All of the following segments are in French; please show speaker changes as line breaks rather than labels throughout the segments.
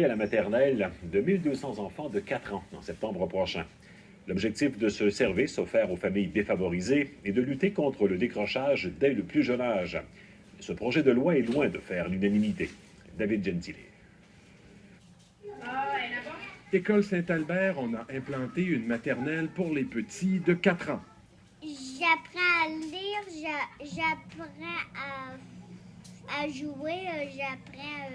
à la maternelle de 1200 enfants de 4 ans en septembre prochain. L'objectif de ce service offert aux familles défavorisées est de lutter contre le décrochage dès le plus jeune âge. Ce projet de loi est loin de faire l'unanimité. David Gentile.
École Saint-Albert, on a implanté une maternelle pour les petits de 4 ans.
J'apprends à lire, j'apprends à jouer, j'apprends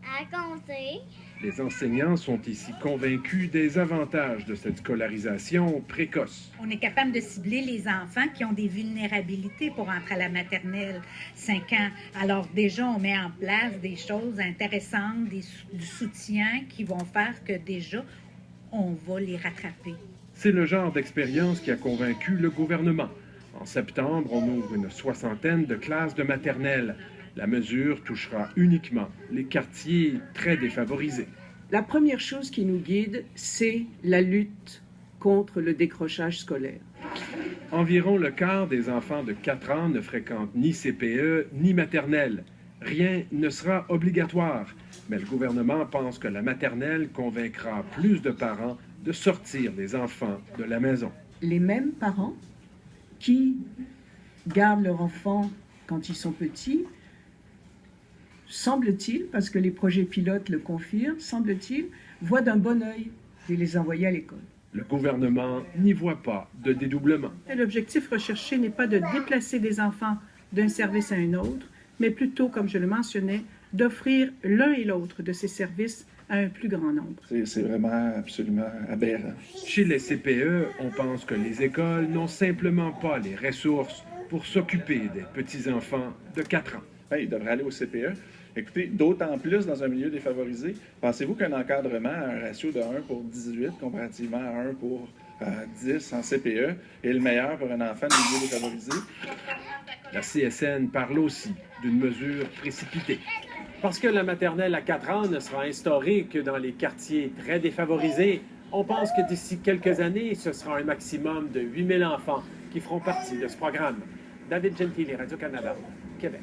à compter.
Les enseignants sont ici convaincus des avantages de cette scolarisation précoce.
On est capable de cibler les enfants qui ont des vulnérabilités pour entrer à la maternelle 5 ans. Alors déjà, on met en place des choses intéressantes, du soutien qui vont faire que déjà, on va les rattraper.
C'est le genre d'expérience qui a convaincu le gouvernement. En septembre, on ouvre une 60aine de classes de maternelle. La mesure touchera uniquement les quartiers très défavorisés.
La première chose qui nous guide, c'est la lutte contre le décrochage scolaire.
Environ le quart des enfants de 4 ans ne fréquentent ni CPE ni maternelle. Rien ne sera obligatoire, mais le gouvernement pense que la maternelle convaincra plus de parents de sortir les enfants de la maison.
Les mêmes parents qui gardent leurs enfants quand ils sont petits, semble-t-il, parce que les projets pilotes le confirment, semble-t-il, voient d'un bon œil de les envoyer à l'école.
Le gouvernement n'y voit pas de dédoublement.
L'objectif recherché n'est pas de déplacer des enfants d'un service à un autre, mais plutôt, comme je le mentionnais, d'offrir l'un et l'autre de ces services à un plus grand nombre.
C'est vraiment absolument aberrant.
Chez les CPE, on pense que les écoles n'ont simplement pas les ressources pour s'occuper des petits-enfants de 4 ans.
Ils devraient aller au CPE. Écoutez, d'autant plus dans un milieu défavorisé, pensez-vous qu'un encadrement à un ratio de 1 pour 18 comparativement à 1 pour 10 en CPE est le meilleur pour un enfant de milieu défavorisé?
La CSN parle aussi d'une mesure précipitée.
Parce que la maternelle à 4 ans ne sera instaurée que dans les quartiers très défavorisés, on pense que d'ici quelques années, ce sera un maximum de 8000 enfants qui feront partie de ce programme. David Gentile, Radio-Canada, Québec.